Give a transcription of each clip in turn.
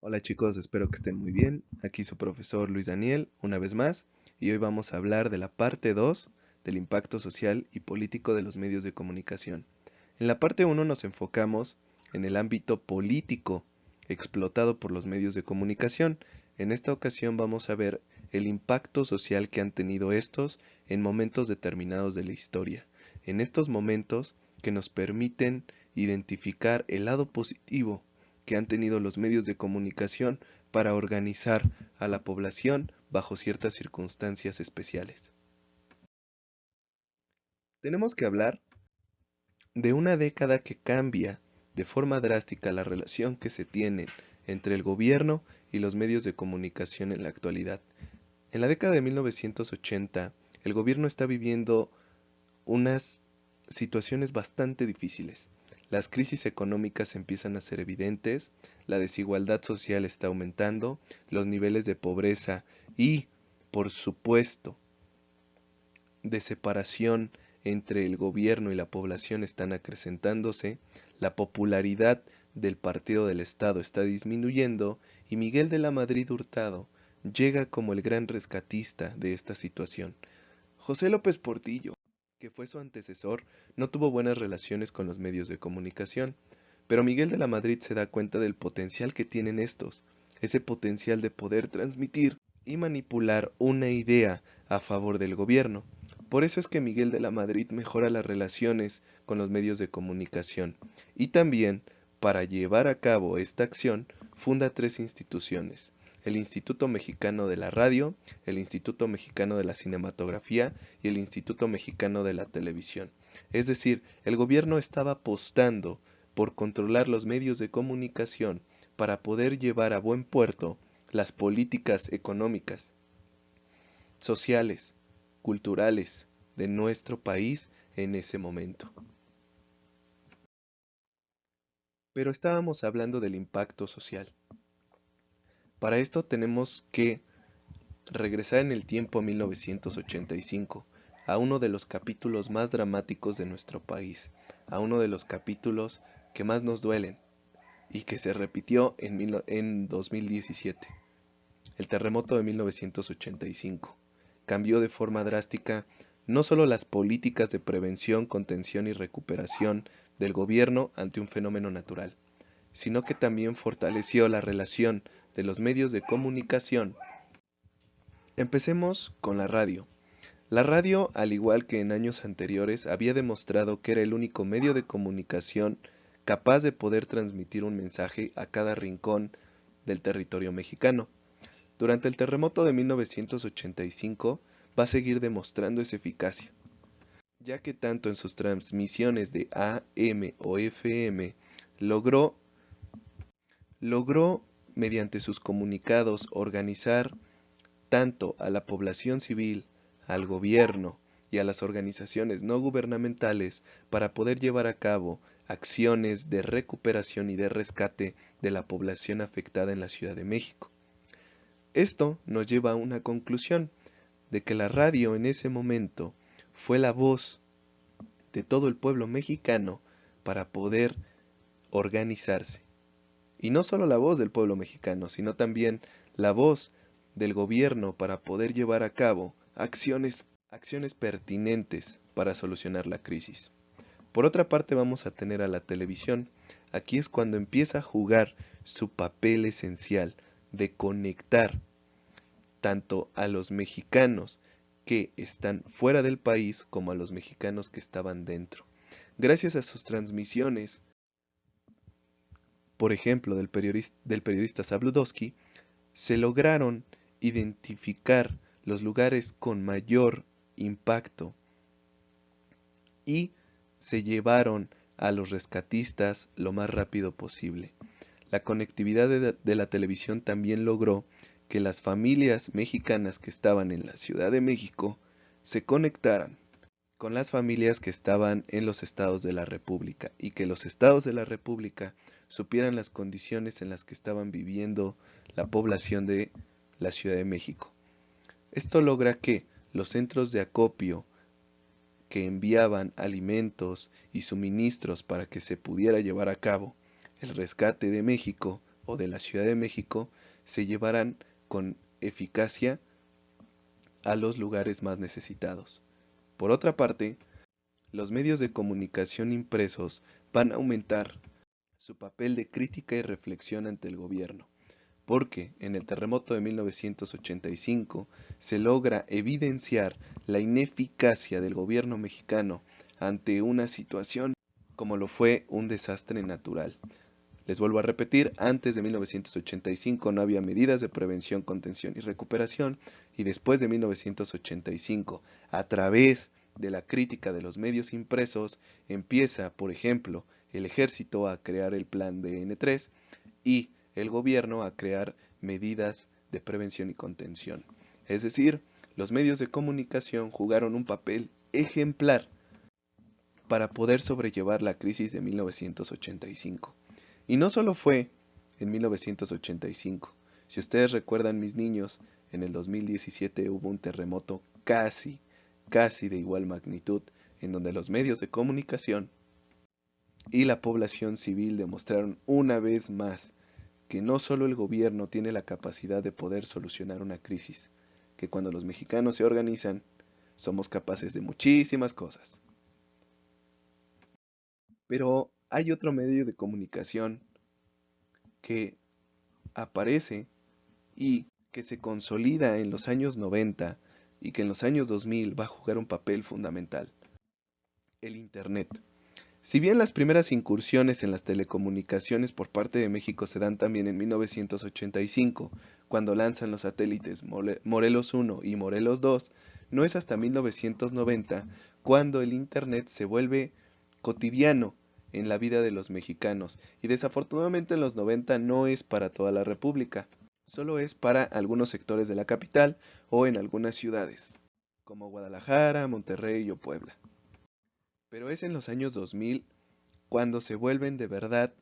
Hola chicos, espero que estén muy bien. Aquí su profesor Luis Daniel, una vez más, y hoy vamos a hablar de la parte 2 del impacto social y político de los medios de comunicación. En la parte 1 nos enfocamos en el ámbito político explotado por los medios de comunicación. En esta ocasión vamos a ver el impacto social que han tenido estos en momentos determinados de la historia. En estos momentos que nos permiten identificar el lado positivo que han tenido los medios de comunicación para organizar a la población bajo ciertas circunstancias especiales. Tenemos que hablar de una década que cambia de forma drástica la relación que se tiene entre el gobierno y los medios de comunicación en la actualidad. En la década de 1980, el gobierno está viviendo unas situaciones bastante difíciles. Las crisis económicas empiezan a ser evidentes, la desigualdad social está aumentando, los niveles de pobreza y, por supuesto, de separación entre el gobierno y la población están acrecentándose, la popularidad del Partido del Estado está disminuyendo y Miguel de la Madrid Hurtado llega como el gran rescatista de esta situación. José López Portillo, que fue su antecesor, no tuvo buenas relaciones con los medios de comunicación, pero Miguel de la Madrid se da cuenta del potencial que tienen estos, ese potencial de poder transmitir y manipular una idea a favor del gobierno. Por eso es que Miguel de la Madrid mejora las relaciones con los medios de comunicación y también, para llevar a cabo esta acción, funda tres instituciones: el Instituto Mexicano de la Radio, el Instituto Mexicano de la Cinematografía y el Instituto Mexicano de la Televisión. Es decir, el gobierno estaba apostando por controlar los medios de comunicación para poder llevar a buen puerto las políticas económicas, sociales, culturales de nuestro país en ese momento. Pero estábamos hablando del impacto social. Para esto tenemos que regresar en el tiempo a 1985, a uno de los capítulos más dramáticos de nuestro país, a uno de los capítulos que más nos duelen y que se repitió en 2017, el terremoto de 1985. Cambió de forma drástica no solo las políticas de prevención, contención y recuperación del gobierno ante un fenómeno natural, sino que también fortaleció la relación de los medios de comunicación. Empecemos con la radio. La radio, al igual que en años anteriores, había demostrado que era el único medio de comunicación capaz de poder transmitir un mensaje a cada rincón del territorio mexicano. Durante el terremoto de 1985 va a seguir demostrando esa eficacia, ya que tanto en sus transmisiones de AM o FM logró, logró mediante sus comunicados organizar tanto a la población civil, al gobierno y a las organizaciones no gubernamentales para poder llevar a cabo acciones de recuperación y de rescate de la población afectada en la Ciudad de México. Esto nos lleva a una conclusión de que la radio en ese momento fue la voz de todo el pueblo mexicano para poder organizarse. Y no solo la voz del pueblo mexicano, sino también la voz del gobierno para poder llevar a cabo acciones pertinentes para solucionar la crisis. Por otra parte vamos a tener a la televisión. Aquí es cuando empieza a jugar su papel esencial de conectar tanto a los mexicanos que están fuera del país como a los mexicanos que estaban dentro. Gracias a sus transmisiones, por ejemplo, del periodista Sabludowski, se lograron identificar los lugares con mayor impacto y se llevaron a los rescatistas lo más rápido posible. La conectividad de la televisión también logró que las familias mexicanas que estaban en la Ciudad de México se conectaran con las familias que estaban en los estados de la República y que los estados de la República supieran las condiciones en las que estaban viviendo la población de la Ciudad de México. Esto logra que los centros de acopio que enviaban alimentos y suministros para que se pudiera llevar a cabo el rescate de México o de la Ciudad de México se llevaran con eficacia a los lugares más necesitados. Por otra parte, los medios de comunicación impresos van a aumentar su papel de crítica y reflexión ante el gobierno, porque en el terremoto de 1985 se logra evidenciar la ineficacia del gobierno mexicano ante una situación como lo fue un desastre natural. Les vuelvo a repetir, antes de 1985 no había medidas de prevención, contención y recuperación, y después de 1985, a través de la crítica de los medios impresos, empieza, por ejemplo, el ejército a crear el plan de N3 y el gobierno a crear medidas de prevención y contención. Es decir, los medios de comunicación jugaron un papel ejemplar para poder sobrellevar la crisis de 1985. Y no solo fue en 1985. Si ustedes recuerdan, mis niños, en el 2017 hubo un terremoto casi de igual magnitud, en donde los medios de comunicación y la población civil demostraron una vez más que no solo el gobierno tiene la capacidad de poder solucionar una crisis, que cuando los mexicanos se organizan, somos capaces de muchísimas cosas. Pero hay otro medio de comunicación que aparece y que se consolida en los años 90 y que en los años 2000 va a jugar un papel fundamental: el Internet. Si bien las primeras incursiones en las telecomunicaciones por parte de México se dan también en 1985, cuando lanzan los satélites Morelos 1 y Morelos 2, no es hasta 1990 cuando el Internet se vuelve cotidiano en la vida de los mexicanos, y desafortunadamente en los 90 no es para toda la República, solo es para algunos sectores de la capital o en algunas ciudades, como Guadalajara, Monterrey o Puebla. Pero es en los años 2000 cuando se vuelven de verdad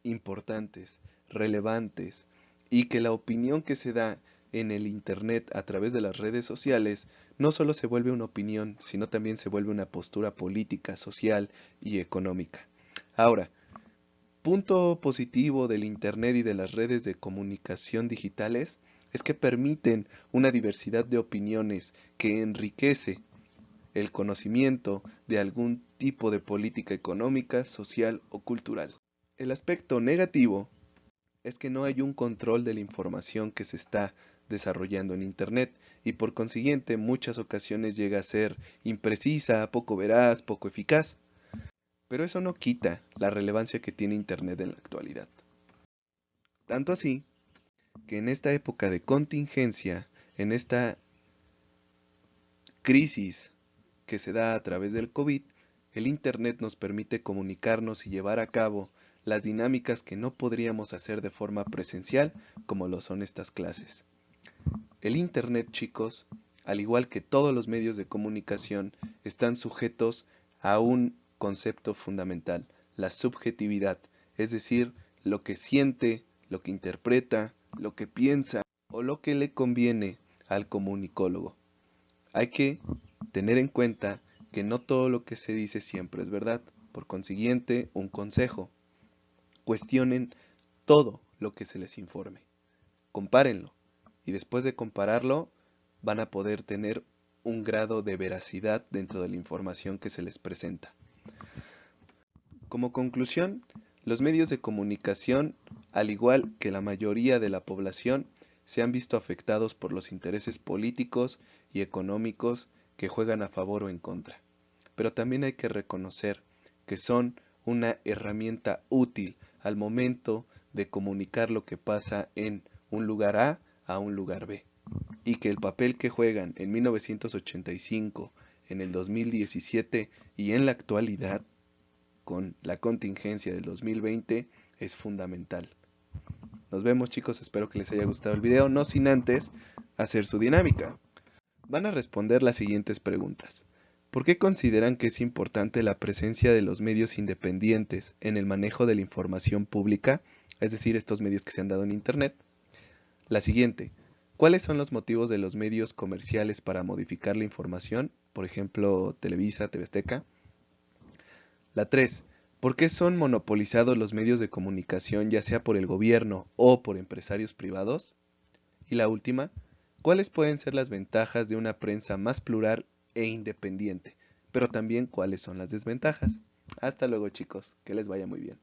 importantes, relevantes, y que la opinión que se da en el Internet a través de las redes sociales no solo se vuelve una opinión, sino también se vuelve una postura política, social y económica. Ahora, punto positivo del Internet y de las redes de comunicación digitales es que permiten una diversidad de opiniones que enriquece el conocimiento de algún tipo de política económica, social o cultural. El aspecto negativo es que no hay un control de la información que se está desarrollando en Internet y por consiguiente en muchas ocasiones llega a ser imprecisa, poco veraz, poco eficaz. Pero eso no quita la relevancia que tiene Internet en la actualidad. Tanto así que en esta época de contingencia, en esta crisis que se da a través del COVID, el Internet nos permite comunicarnos y llevar a cabo las dinámicas que no podríamos hacer de forma presencial, como lo son estas clases. El Internet, chicos, al igual que todos los medios de comunicación, están sujetos a un concepto fundamental: la subjetividad, es decir, lo que siente, lo que interpreta, lo que piensa o lo que le conviene al comunicólogo. Hay que tener en cuenta que no todo lo que se dice siempre es verdad. Por consiguiente, un consejo: cuestionen todo lo que se les informe. Compárenlo. Y después de compararlo, van a poder tener un grado de veracidad dentro de la información que se les presenta. Como conclusión, los medios de comunicación, al igual que la mayoría de la población, se han visto afectados por los intereses políticos y económicos que juegan a favor o en contra. Pero también hay que reconocer que son una herramienta útil al momento de comunicar lo que pasa en un lugar a un lugar B, y que el papel que juegan en 1985, en el 2017 y en la actualidad, con la contingencia del 2020, es fundamental. Nos vemos, chicos, espero que les haya gustado el video, no sin antes hacer su dinámica. Van a responder las siguientes preguntas. ¿Por qué consideran que es importante la presencia de los medios independientes en el manejo de la información pública, es decir, estos medios que se han dado en Internet? La siguiente: ¿cuáles son los motivos de los medios comerciales para modificar la información? Por ejemplo, Televisa, TV Azteca. La 3: ¿Por qué son monopolizados los medios de comunicación, ya sea por el gobierno o por empresarios privados? Y la última, ¿cuáles pueden ser las ventajas de una prensa más plural e independiente? Pero también, ¿cuáles son las desventajas? Hasta luego, chicos, que les vaya muy bien.